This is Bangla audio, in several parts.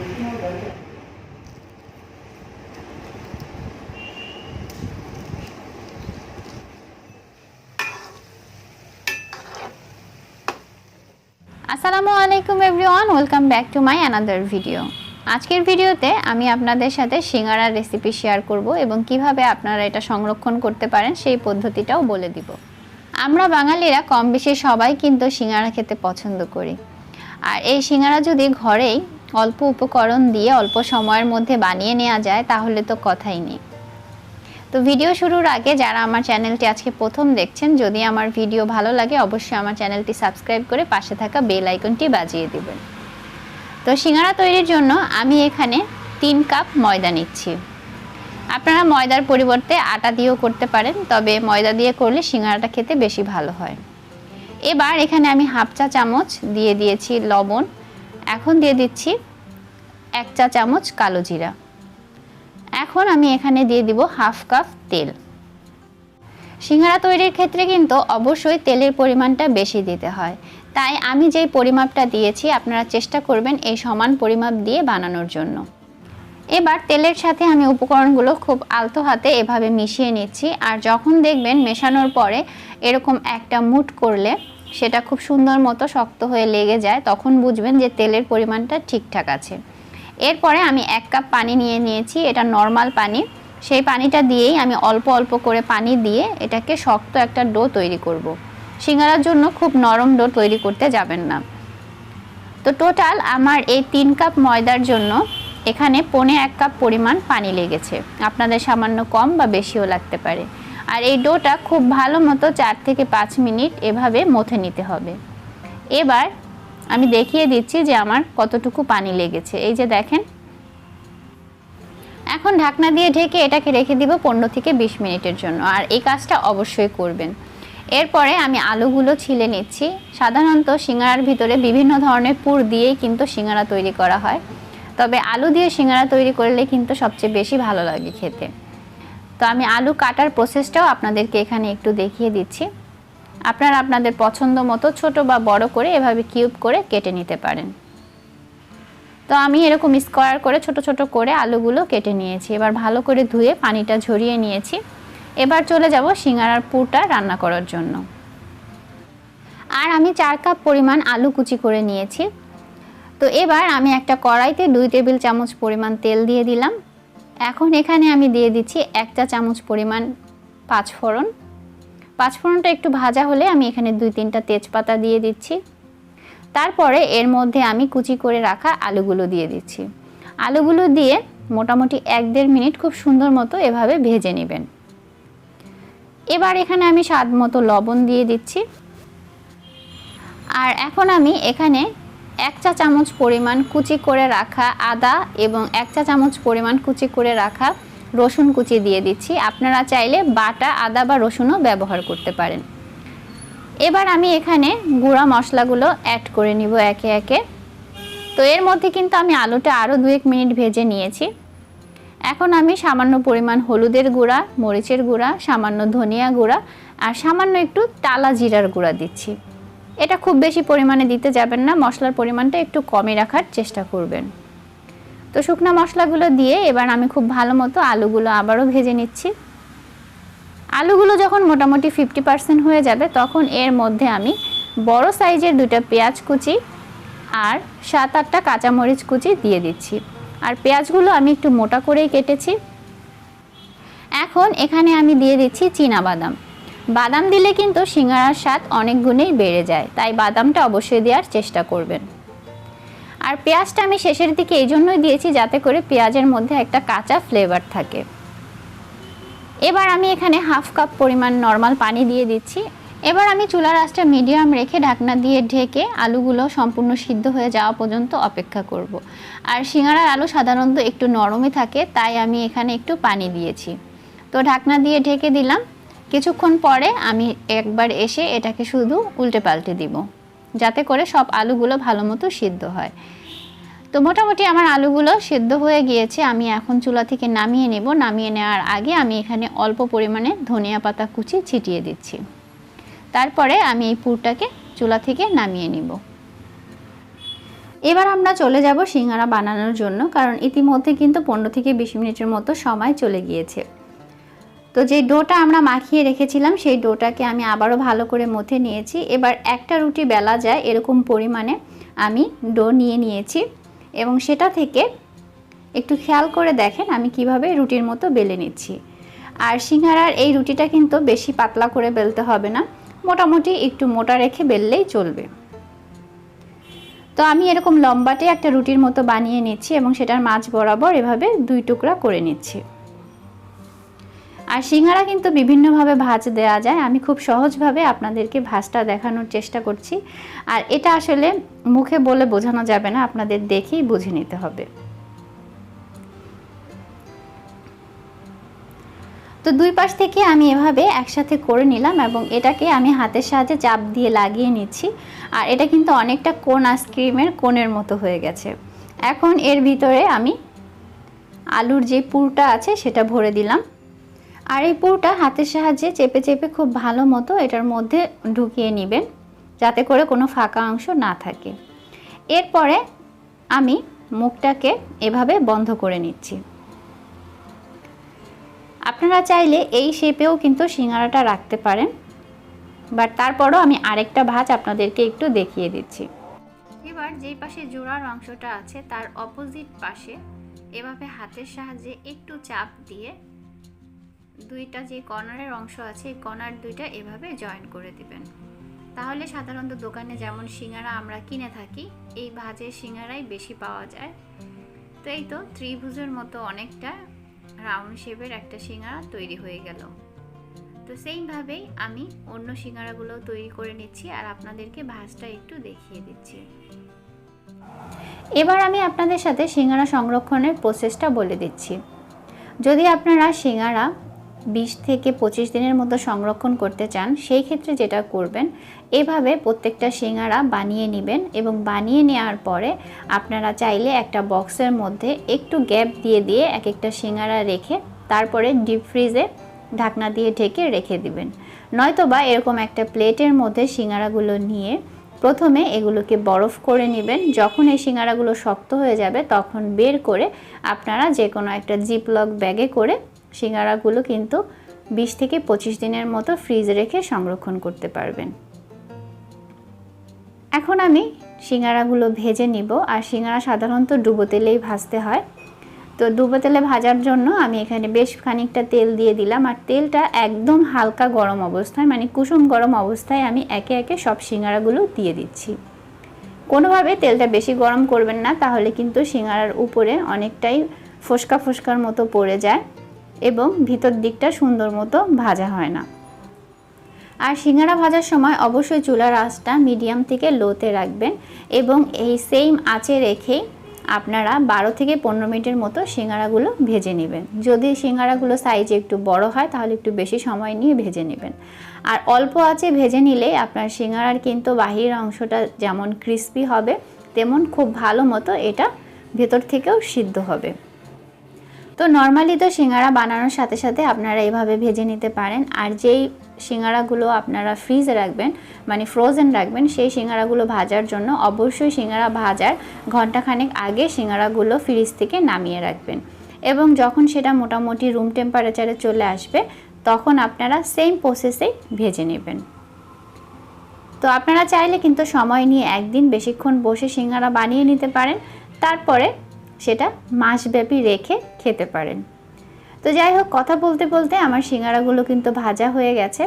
আসসালামু আলাইকুম everyone, welcome back to my another video. আজকের ভিডিওতে আমি আপনাদের সাথে সিঙ্গারার রেসিপি শেয়ার করব এবং কিভাবে আপনারা এটা সংরক্ষণ করতে পারেন সেই পদ্ধতিটাও বলে দিব। আমরা বাঙালিরা কম বেশি সবাই কিন্তু সিঙ্গারা খেতে পছন্দ করি। আর এই সিঙ্গারা যদি ঘরেই অল্প উপকরণ দিয়ে অল্প সময়ের মধ্যে বানিয়ে নেওয়া যায় তাহলে তো কথাই নেই। তো ভিডিও শুরুর আগে যারা আমার চ্যানেলটি আজকে প্রথম দেখছেন, যদি আমার ভিডিও ভালো লাগে অবশ্যই আমার চ্যানেলটি সাবস্ক্রাইব করে পাশে থাকা বেল আইকনটি বাজিয়ে দিবেন। তো সিঙ্গারা তৈরির জন্য আমি এখানে 3 কাপ ময়দা নিচ্ছি। আপনারা ময়দার পরিবর্তে আটা দিয়েও করতে পারেন, তবে ময়দা দিয়ে করলে সিঙ্গারাটা খেতে বেশি ভালো হয়। এবার এখানে আমি হাফ চা চামচ দিয়ে দিয়েছি লবণ। এখন দিয়ে দিচ্ছি 1 চা চামচ কালো জিরা। এখন আমি এখানে দিয়ে দিব হাফ কাপ তেল। সিঙ্গারা তৈরির ক্ষেত্রে কিন্তু অবশ্যই তেলের পরিমাণটা বেশি দিতে হয়, তাই আমি যেই পরিমাপটা দিয়েছি আপনারা চেষ্টা করবেন এই সমান পরিমাপ দিয়ে বানানোর জন্য। এবার তেলের সাথে আমি উপকরণগুলো খুব আলতো হাতে এভাবে মিশিয়ে নিচ্ছি। আর যখন দেখবেন মেশানোর পরে এরকম একটা মুঠ করলে সেটা খুব সুন্দর মতো শক্ত হয়ে লেগে যায়, তখন বুঝবেন যে তেলের পরিমাণটা ঠিকঠাক আছে। এরপরে আমি 1 কাপ পানি নিয়ে নিয়েছি, এটা নর্মাল পানি। সেই পানিটা দিয়েই আমি অল্প অল্প করে পানি দিয়ে এটাকে শক্ত একটা ডো তৈরি করব। সিঙ্গারার জন্য খুব নরম ডো তৈরি করতে যাবেন না। তো টোটাল আমার এই 3 কাপ ময়দার জন্য এখানে 1.25 কাপ পরিমাণ পানি লেগেছে। আপনাদের সামান্য কম বা বেশিও লাগতে পারে। আর এই ডোটা খুব ভালো মতো 4 থেকে 5 মিনিট এভাবে মথে নিতে হবে। এবার আমি দেখিয়ে দিচ্ছি যে আমার কতটুকু পানি লেগেছে। এই যে দেখেন। এখন ঢাকনা দিয়ে ঢেকে এটাকে রেখে দিব 15 থেকে 20 মিনিটের জন্য। আর এই কাজটা অবশ্যই করবেন। এরপরে আমি আলুগুলো ছিলে নিচ্ছি। সাধারণত সিঙ্গারার ভিতরে বিভিন্ন ধরনের পুর দিয়েই কিন্তু সিঙ্গারা তৈরি করা হয়, তবে আলু দিয়ে সিঙ্গারা তৈরি করলে কিন্তু সবচেয়ে বেশি ভালো লাগে খেতে। তো আমি আলু কাটার প্রসেসটাও আপনাদেরকে এখানে একটু দেখিয়ে দিচ্ছি। আপনারা আপনাদের পছন্দ মতো ছোট বা বড় করে এভাবে কিউব করে কেটে নিতে পারেন। তো আমি এরকম স্কোয়ার করে ছোট ছোট করে আলুগুলো কেটে নিয়েছি। এবার ভালো করে ধুয়ে পানিটা ঝরিয়ে নিয়েছি। এবার চলে যাব সিঙ্গারার পুরটা রান্না করার জন্য। আর আমি 4 কাপ পরিমাণ আলু কুচি করে নিয়েছি। তো এবার আমি একটা কড়াইতে 2 টেবিল চামচ পরিমাণ তেল দিয়ে দিলাম। এখন এখানে আমি দিয়ে দিচ্ছি 1 চা চামচ পরিমাণ পাঁচফোড়ন। পাঁচফোড়নটা একটু ভাজা হলে আমি এখানে 2-3টা তেজপাতা দিয়ে দিচ্ছি। তারপরে এর মধ্যে আমি কুচি করে রাখা আলুগুলো দিয়ে দিচ্ছি। আলুগুলো দিয়ে মোটামুটি 1-1.5 মিনিট খুব সুন্দর মতো এভাবে ভেজে নেবেন। এবার এখানে আমি স্বাদ মতো লবণ দিয়ে দিচ্ছি। আর এখন আমি এখানে 1 চা চামচ পরিমাণ কুচি করে রাখা আদা এবং 1 চা চামচ পরিমাণ কুচি করে রাখা রসুন কুচি দিয়ে দিচ্ছি। আপনারা চাইলে বাটা আদা বা রসুনও ব্যবহার করতে পারেন। এবার আমি এখানে গুঁড়া মশলাগুলো অ্যাড করে নিব একে একে। তো এর মধ্যে কিন্তু আমি আলুটা আরও 2-1 মিনিট ভেজে নিয়েছি। এখন আমি সামান্য পরিমাণ হলুদের গুঁড়া, মরিচের গুঁড়া, সামান্য ধনিয়া গুঁড়া আর সামান্য একটু টালা জিরার গুঁড়া দিচ্ছি। এটা খুব বেশি পরিমাণে দিতে যাবেন না, মশলার পরিমাণটা একটু কমই রাখার চেষ্টা করবেন। তো শুকনো মশলাগুলো দিয়ে এবার আমি খুব ভালো মতো আলুগুলো আবারও ভেজে নিচ্ছি। আলুগুলো যখন মোটামুটি 50% হয়ে যাবে তখন এর মধ্যে আমি বড় সাইজের 2টা পেঁয়াজ কুচি আর 7-8টা কাঁচামরিচ কুচি দিয়ে দিচ্ছি। আর পেঁয়াজগুলো আমি একটু মোটা করেই কেটেছি। এখন এখানে আমি দিয়ে দিচ্ছি চীনাবাদাম। বাদাম দিলে কিন্তু সিঙ্গারার স্বাদ অনেক গুণেই বেড়ে যায়, তাই বাদামটা অবশ্যই দেওয়ার চেষ্টা করবেন। আর পেঁয়াজটা আমি শেষের দিকে এই জন্যই দিয়েছি যাতে করে পেঁয়াজের মধ্যে একটা কাঁচা ফ্লেভার থাকে। এবার আমি এখানে হাফ কাপ পরিমাণ নর্মাল পানি দিয়ে দিচ্ছি। এবার আমি চুলার আঁচটা মিডিয়াম রেখে ঢাকনা দিয়ে ঢেকে আলুগুলো সম্পূর্ণ সিদ্ধ হয়ে যাওয়া পর্যন্ত অপেক্ষা করব। আর সিঙ্গারার আলু সাধারণত একটু নরমই থাকে, তাই আমি এখানে একটু পানি দিয়েছি। তো ঢাকনা দিয়ে ঢেকে দিলাম। কিছুক্ষণ পরে আমি একবার এসে এটাকে শুধু উল্টে পাল্টে দিব যাতে করে সব আলুগুলো ভালো মতো সিদ্ধ হয়। তো মোটামুটি আমার আলুগুলো সিদ্ধ হয়ে গিয়েছে। আমি এখন চুলা থেকে নামিয়ে নেব। নামিয়ে নেওয়ার আগে আমি এখানে অল্প পরিমাণে ধনিয়া পাতা কুচি ছিটিয়ে দিচ্ছি। তারপরে আমি এই পুরটাকে চুলা থেকে নামিয়ে নিব। এবার আমরা চলে যাব সিঙ্গারা বানানোর জন্য, কারণ ইতিমধ্যে কিন্তু 15 থেকে 20 মিনিটের মতো সময় চলে গিয়েছে। তো যে ডোটা আমরা মাখিয়ে রেখেছিলাম সেই ডোটাকে আমি আবারও ভালো করে মথে নিয়েছি। এবার একটা রুটি বেলা যায় এরকম পরিমাণে আমি ডো নিয়ে নিয়েছি এবং সেটা থেকে একটু খেয়াল করে দেখেন আমি কিভাবে রুটির মতো বেলে নিচ্ছি। আর সিঙ্গারার এই রুটিটা কিন্তু বেশি পাতলা করে বেলতে হবে না, মোটামুটি একটু মোটা রেখে বেললেই চলবে। তো আমি এরকম লম্বাটে একটা রুটির মতো বানিয়ে নিচ্ছি এবং সেটার মাঝ বরাবর এভাবে 2 টুকরা করে নিচ্ছি। আর সিঙ্গারা কিন্তু বিভিন্নভাবে ভাঁজ দেওয়া যায়, আমি খুব সহজভাবে আপনাদেরকে ভাঁজটা দেখানোর চেষ্টা করছি। আর এটা আসলে মুখে বলে বোঝানো যাবে না, আপনাদের দেখেই বুঝে নিতে হবে। তো দুই পাশ থেকে আমি এভাবে একসাথে করে নিলাম এবং এটাকে আমি হাতের সাহায্যে চাপ দিয়ে লাগিয়ে নিচ্ছি। আর এটা কিন্তু অনেকটা কোন আইসক্রিমের কোনের মতো হয়ে গেছে। এখন এর ভিতরে আমি আলুর যে পুরটা আছে সেটা ভরে দিলাম। আর এই পুরটা হাতের সাহায্যে চেপে চেপে খুব ভালো মতো এটার মধ্যে ঢুকিয়ে নেবেন, যাতে করে কোনো ফাঁকা অংশ না থাকে। এরপরে আমি মুখটাকে এভাবে বন্ধ করে নিচ্ছি। আপনারা চাইলে এই শেপেও কিন্তু সিঙ্গারাটা রাখতে পারেন, বাট তারপরও আমি আরেকটা ভাঁজ আপনাদেরকে একটু দেখিয়ে দিচ্ছি। এবার যেই পাশে জোড়ার অংশটা আছে তার অপোজিট পাশে এভাবে হাতের সাহায্যে একটু চাপ দিয়ে দুইটা যে কর্নারের অংশ আছে এই কর্নার দুইটা এভাবে জয়েন করে দিবেন। তাহলে সাধারণত দোকানে যেমন সিঙ্গারা আমরা কিনে থাকি এই ভাঁজের সিঙ্গারাই বেশি পাওয়া যায়। তো এই তো ত্রিভুজের মতো অনেকটা রাউন্ড শেপের একটা সিঙ্গারা তৈরি হয়ে গেল। তো সেইভাবেই আমি অন্য সিঙ্গারাগুলো তৈরি করে নিচ্ছি আর আপনাদেরকে ভাঁজটা একটু দেখিয়ে দিচ্ছি। এবার আমি আপনাদের সাথে সিঙ্গারা সংরক্ষণের প্রসেসটা বলে দিচ্ছি। যদি আপনারা সিঙ্গারা 20 থেকে 25 দিনের মতো সংরক্ষণ করতে চান, সেই ক্ষেত্রে যেটা করবেন এভাবে প্রত্যেকটা সিঙ্গারা বানিয়ে নেবেন এবং বানিয়ে নেওয়ার পরে আপনারা চাইলে একটা বক্সের মধ্যে একটু গ্যাপ দিয়ে দিয়ে এক একটা সিঙ্গারা রেখে তারপরে ডিপ ফ্রিজে ঢাকনা দিয়ে ঢেকে রেখে দিবেন। নয়তোবা এরকম একটা প্লেটের মধ্যে সিঙ্গারাগুলো নিয়ে প্রথমে এগুলোকে বরফ করে নেবেন। যখন এই সিঙ্গারাগুলো শক্ত হয়ে যাবে তখন বের করে আপনারা যে কোনো একটা জিপলক ব্যাগে করে সিঙ্গারাগুলো কিন্তু 20 থেকে 25 দিনের মতো ফ্রিজে রেখে সংরক্ষণ করতে পারবেন। এখন আমি সিঙ্গারাগুলো ভেজে নিব। আর সিঙ্গারা সাধারণত ডুবো তেলেই ভাজতে হয়। তো ডুবো তেলে ভাজার জন্য আমি এখানে বেশ খানিকটা তেল দিয়ে দিলাম। আর তেলটা একদম হালকা গরম অবস্থায়, মানে কুসুম গরম অবস্থায় আমি একে একে সব সিঙ্গারাগুলো দিয়ে দিচ্ছি। কোনোভাবে তেলটা বেশি গরম করবেন না, তাহলে কিন্তু সিঙ্গারার উপরে অনেকটাই ফোসকা ফোসকার মতো পড়ে যায় এবং ভিতর দিকটা সুন্দর মতো ভাজা হয় না। আর সিঙ্গারা ভাজার সময় অবশ্যই চুলার আঁচটা মিডিয়াম থেকে লোতে রাখবেন এবং এই সেম আঁচে রেখেই আপনারা 12 থেকে 15 মিনিটের মতো সিঙ্গারাগুলো ভেজে নেবেন। যদি সিঙ্গারাগুলো সাইজে একটু বড় হয় তাহলে একটু বেশি সময় নিয়ে ভেজে নেবেন। আর অল্প আঁচে ভেজে নিলে আপনার সিঙ্গারার কিন্তু বাহিরের অংশটা যেমন ক্রিস্পি হবে তেমন খুব ভালো মতো এটা ভেতর থেকেও সিদ্ধ হবে। তো নর্মালি তো সিঙ্গারা বানানোর সাথে সাথে আপনারা এভাবে ভেজে নিতে পারেন। আর যেই সিঙ্গারাগুলো আপনারা ফ্রিজে রাখবেন, মানে ফ্রোজেন রাখবেন, সেই সিঙ্গারাগুলো ভাজার জন্য অবশ্যই সিঙ্গারা ভাজার ঘন্টাখানেক আগে সিঙ্গারাগুলো ফ্রিজ থেকে নামিয়ে রাখবেন এবং যখন সেটা মোটামুটি রুম টেম্পারেচারে চলে আসবে তখন আপনারা সেম প্রসেসেই ভেজে নেবেন। তো আপনারা চাইলে কিন্তু সময় নিয়ে একদিন বেশিক্ষণ বসে সিঙ্গারা বানিয়ে নিতে পারেন, তারপরে সেটা মাসব্যাপী রেখে খেতে পারেন। তো যাই হোক, কথা বলতে বলতে আমার সিঙ্গারাগুলো কিন্তু ভাজা হয়ে গেছে।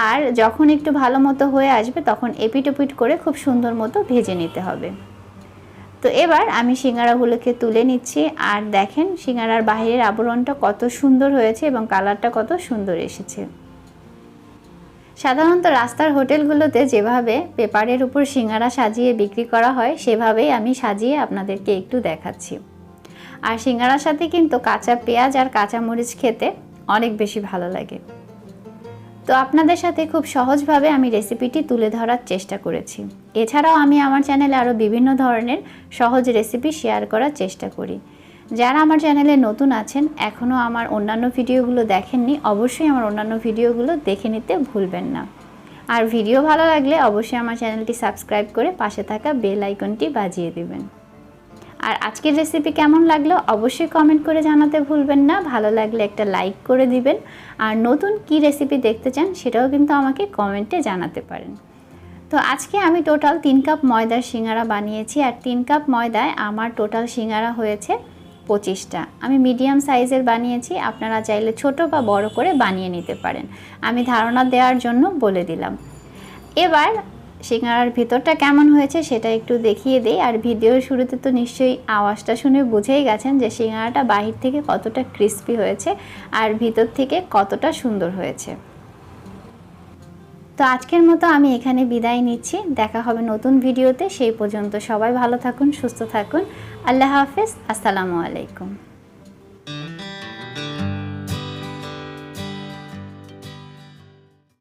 আর যখন একটু ভালো মতো হয়ে আসবে তখন এপিট ওপিট করে খুব সুন্দর মতো ভেজে নিতে হবে। তো এবার আমি সিঙ্গারাগুলোকে তুলে নিচ্ছি। আর দেখেন সিঙ্গারার বাইরের আবরণটা কত সুন্দর হয়েছে এবং কালারটা কত সুন্দর এসেছে। সাধারণত রাস্তার হোটেলগুলোতে যেভাবে পেপারের উপর সিঙ্গারা সাজিয়ে বিক্রি করা হয় সেভাবেই আমি সাজিয়ে আপনাদেরকে একটু দেখাচ্ছি। আর সিঙ্গারার সাথে কিন্তু কাঁচা পেঁয়াজ আর কাঁচা মরিচ খেতে অনেক বেশি ভালো লাগে। তো আপনাদের সাথে খুব সহজভাবে আমি রেসিপিটি তুলে ধরার চেষ্টা করেছি। এছাড়াও আমি আমার চ্যানেলে আরও বিভিন্ন ধরনের সহজ রেসিপি শেয়ার করার চেষ্টা করি। যারা আমার চ্যানেলে নতুন আছেন, এখনও আমার অন্যান্য ভিডিওগুলো দেখেননি, অবশ্যই আমার অন্যান্য ভিডিওগুলো দেখে নিতে ভুলবেন না। আর ভিডিও ভালো লাগলে অবশ্যই আমার চ্যানেলটি সাবস্ক্রাইব করে পাশে থাকা বেল আইকনটি বাজিয়ে দিবেন। আর আজকের রেসিপি কেমন লাগলো অবশ্যই কমেন্ট করে জানাতে ভুলবেন না। ভালো লাগলে একটা লাইক করে দিবেন। আর নতুন কি রেসিপি দেখতে চান সেটাও কিন্তু আমাকে কমেন্টে জানাতে পারেন। তো আজকে আমি টোটাল 3 কাপ ময়দার সিঙ্গারা বানিয়েছি। আর 3 কাপ ময়দায় আমার টোটাল সিঙ্গারা হয়েছে 25টা। আমি মিডিয়াম সাইজের বানিয়েছি, আপনারা চাইলে ছোট বা বড় করে বানিয়ে নিতে পারেন। আমি ধারণা দেওয়ার জন্য বলে দিলাম। এবার সিঙ্গারার ভিতরটা কেমন হয়েছে সেটা একটু দেখিয়ে দেই। আর ভিডিওর শুরুতে তো নিশ্চয়ই আওয়াজটা শুনে বুঝেই গেছেন যে সিঙ্গারাটা বাহির থেকে কতটা ক্রিস্পি হয়েছে আর ভিতর থেকে কতটা সুন্দর হয়েছে। তো আজকের মতো আমি এখানে বিদায় নিচ্ছি। দেখা হবে নতুন ভিডিওতে। সেই পর্যন্ত সবাই ভালো থাকুন, সুস্থ থাকুন। আল্লাহ হাফেজ। আসসালামু আলাইকুম।